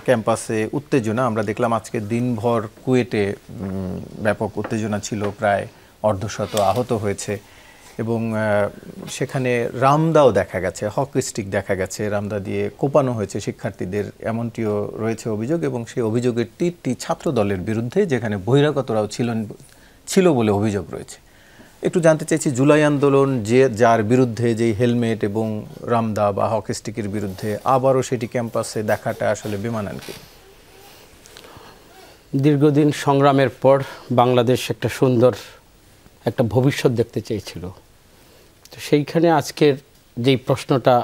ক্যাম্পাসে উত্তেজনা আমরা দেখলাম আজকে দিনভর কুয়েটে ব্যাপক উত্তেজনা ছিল, প্রায় অর্ধশত আহত হয়েছে এবং সেখানে রামদাও দেখা গেছে, হকি স্টিক দেখা গেছে, রামদা দিয়ে কোপানো হয়েছে শিক্ষার্থীদের, এমনটিও রয়েছে অভিযোগ। এবং সেই অভিযোগের 3টি ছাত্র দলের বিরুদ্ধে, যেখানে বহিরাগতরাও ছিল বলে অভিযোগ রয়েছে। একটু জানতে চাইছি, জুলাই আন্দোলন যার বিরুদ্ধে, যেই হেলমেট এবং রামদা বা হকি স্টিকের বিরুদ্ধে আবারও সেটি ক্যাম্পাসে দেখাটা আসলে বেমানান কি? দীর্ঘদিন সংগ্রামের পর বাংলাদেশ একটা সুন্দর একটা ভবিষ্যৎ দেখতে চেয়েছিল। তো সেইখানে আজকের যেই প্রশ্নটা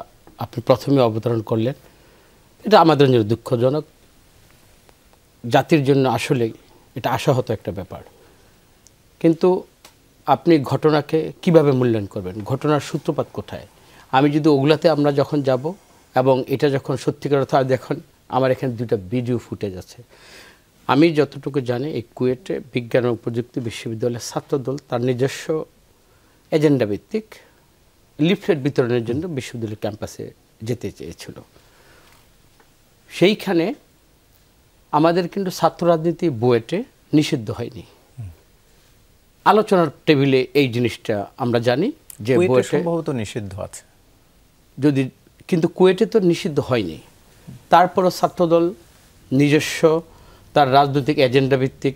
আপনি প্রথমে অবতরণ করলেন, এটা আমাদের জন্য দুঃখজনক, জাতির জন্য আসলে এটা আশাহত একটা ব্যাপার। কিন্তু আপনি ঘটনাকে কিভাবে মূল্যায়ন করবেন, ঘটনার সূত্রপাত কোথায়? আমি যদি ওগুলাতে আমরা যখন যাব এবং এটা যখন সত্যিকার অর্থে দেখুন, আমার এখানে 2টা ভিডিও ফুটেজ আছে। আমি যতটুকু জানি এই কুয়েটে বিজ্ঞান ও প্রযুক্তি বিশ্ববিদ্যালয়ের ছাত্রদল তার নিজস্ব এজেন্ডা ভিত্তিক লিফলেট বিতরণের জন্য বিশ্ববিদ্যালয় ক্যাম্পাসে যেতে চেয়েছিল। সেইখানে আমাদের কিন্তু ছাত্র রাজনীতি বুয়েটে নিষিদ্ধ হয়নি। আলোচনার টেবিলে এই জিনিসটা আমরা জানি যে বুয়েটে সম্ভবত নিষিদ্ধ আছে, যদি কিন্তু কুয়েটে তো নিষিদ্ধ হয়নি। তারপরও ছাত্রদল নিজস্ব তার রাজনৈতিক এজেন্ডা ভিত্তিক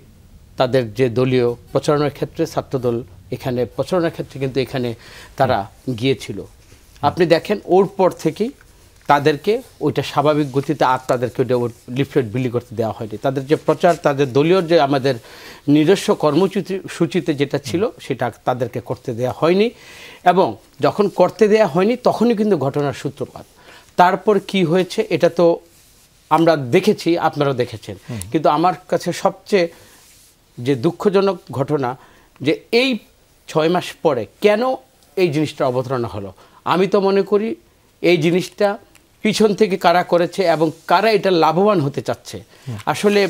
তাদের যে দলীয় প্রচারণার ক্ষেত্রে ছাত্রদল এখানে প্রচারণার ক্ষেত্রে কিন্তু এখানে তারা গিয়েছিল। আপনি দেখেন ওর পর থেকেই তাদেরকে ওইটা স্বাভাবিক গতিতে আর তাদেরকে ওইটা লিফলেট বিলি করতে দেওয়া হয়নি। তাদের যে প্রচার, তাদের দলীয় যে আমাদের নিজস্ব কর্মসূচিতে যেটা ছিল সেটা তাদেরকে করতে দেওয়া হয়নি। এবং যখন করতে দেওয়া হয়নি তখনই কিন্তু ঘটনার সূত্রপাত। তারপর কি হয়েছে এটা তো আমরা দেখেছি, আপনারাও দেখেছেন। কিন্তু আমার কাছে সবচেয়ে যে দুঃখজনক ঘটনা, যে এই 6 মাস পরে কেন এই জিনিসটা অবতারণা হলো। আমি তো মনে করি এই জিনিসটা পিছন থেকে কারা করেছে এবং কারা এটা লাভবান হতে চাচ্ছে। আসলে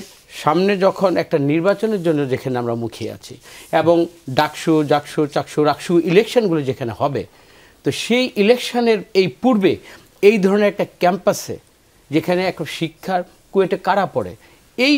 সামনে যখন একটা নির্বাচনের জন্য যেখানে আমরা মুখিয়ে আছি এবং ডাকসু, জাকসু, চাকসু, রাকসু ইলেকশনগুলো যেখানে হবে, তো সেই ইলেকশনের এই পূর্বে এই ধরনের একটা ক্যাম্পাসে যেখানে একটা শিক্ষার কুয়েটে কারা পড়ে, এই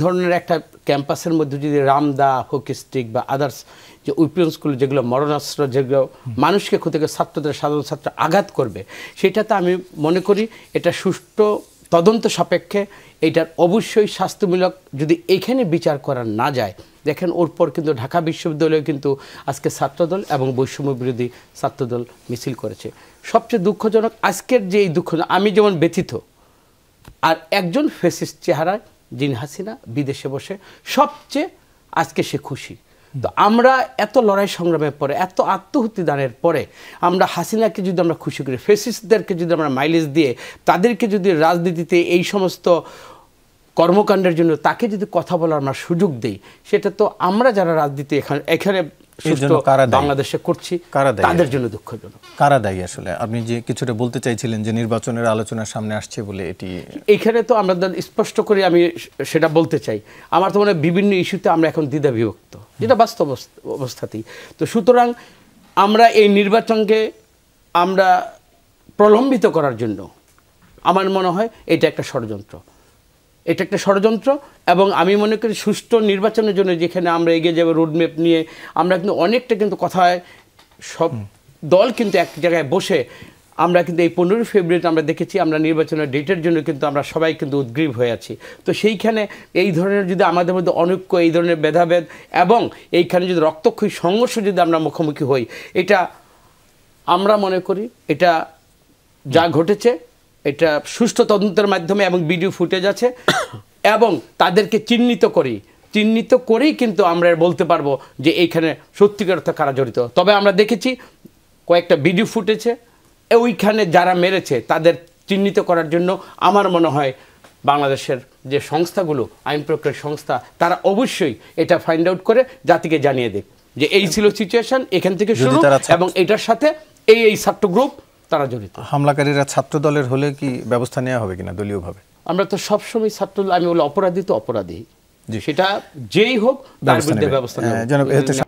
ধরনের একটা ক্যাম্পাসের মধ্যে যদি রামদা, হকি স্টিক বা আদার্স যে উইপন্সগুলো, যেগুলো মরণাস্ত্র, যেগুলো মানুষকে ক্ষতি করে, ছাত্রদের, সাধারণ ছাত্র আঘাত করবে, সেটাতে আমি মনে করি এটা সুষ্ঠু তদন্ত সাপেক্ষে এটার অবশ্যই শাস্তিমূলক যদি এখানে বিচার করা না যায়। দেখেন ওর পর কিন্তু ঢাকা বিশ্ববিদ্যালয়ে কিন্তু আজকে ছাত্রদল এবং বৈষম্য বিরোধী ছাত্রদল মিছিল করেছে। সবচেয়ে দুঃখজনক আজকের যে এই দুঃখজনক, আমি যেমন ব্যথিত, আর একজন ফ্যাসিস্ট চেহারায় যিনি হাসিনা বিদেশে বসে সবচেয়ে আজকে সে খুশি। তো আমরা এত লড়াই সংগ্রামের পরে, এত আত্মহুতি দানের পরে আমরা হাসিনাকে যদি আমরা খুশি করি, ফ্যাসিস্টদেরকে যদি আমরা মাইলেজ দিয়ে তাদেরকে যদি রাজনীতিতে এই সমস্ত কর্মকাণ্ডের জন্য তাকে যদি কথা বলার আমরা সুযোগ দেই, সেটা তো আমরা যারা রাজনীতি এখানে বাংলাদেশে করছি তাদের জন্য দুঃখজনক। কারা দায়ী আসলে? আপনি যে কিছুটা বলতে চাইছিলেন যে নির্বাচনের আলোচনার সামনে আসছে বলে, এটি এইখানে তো আমরা স্পষ্ট করে আমি সেটা বলতে চাই। আমার তো মনে হয় বিভিন্ন ইস্যুতে আমরা এখন দ্বিধা বিভক্ত, যেটা বাস্তব অবস্থাতেই। তো সুতরাং আমরা এই নির্বাচনকে আমরা প্রলম্বিত করার জন্য আমার মনে হয় এটা একটা ষড়যন্ত্র, এটা একটা ষড়যন্ত্র। এবং আমি মনে করি সুষ্ঠু নির্বাচনের জন্য যেখানে আমরা এগিয়ে যাবো রোডম্যাপ নিয়ে, আমরা কিন্তু অনেকটা কিন্তু কথায় সব দল কিন্তু এক জায়গায় বসে আমরা কিন্তু এই 15 ফেব্রুয়ারিতে আমরা দেখেছি আমরা নির্বাচনের ডেটের জন্য কিন্তু আমরা সবাই কিন্তু উদ্গ্রীব হয়ে আছি। তো সেইখানে এই ধরনের যদি আমাদের মধ্যে অনৈক্য, এই ধরনের ভেদাভেদ এবং এইখানে যদি রক্তক্ষয়ী সংঘর্ষ যদি আমরা মুখোমুখি হই, এটা আমরা মনে করি এটা যা ঘটেছে এটা সুষ্ঠু তদন্তের মাধ্যমে এবং ভিডিও ফুটেজ আছে এবং তাদেরকে চিহ্নিত করেই কিন্তু আমরা বলতে পারবো যে এইখানে সত্যিকার অর্থে কারা জড়িত। তবে আমরা দেখেছি কয়েকটা ভিডিও ফুটেছে, ওইখানে যারা মেরেছে তাদের চিহ্নিত করার জন্য আমার মনে হয় বাংলাদেশের যে সংস্থাগুলো, আইন প্রক্রিয়ার সংস্থা, তারা অবশ্যই এটা ফাইন্ড আউট করে জাতিকে জানিয়ে দেয় যে এই ছিল সিচুয়েশন, এখান থেকে শুরু এবং এটার সাথে এই ছাত্র গ্রুপ তারা জড়িত। হামলাকারীরা ছাত্র দলের হলে কি ব্যবস্থা নেওয়া হবে কিনা দলীয়ভাবে? আমরা তো সবসময় ছাত্র, আমি বলি অপরাধী তো অপরাধী, সেটা যেই হোক তার বিরুদ্ধে ব্যবস্থা নেওয়া।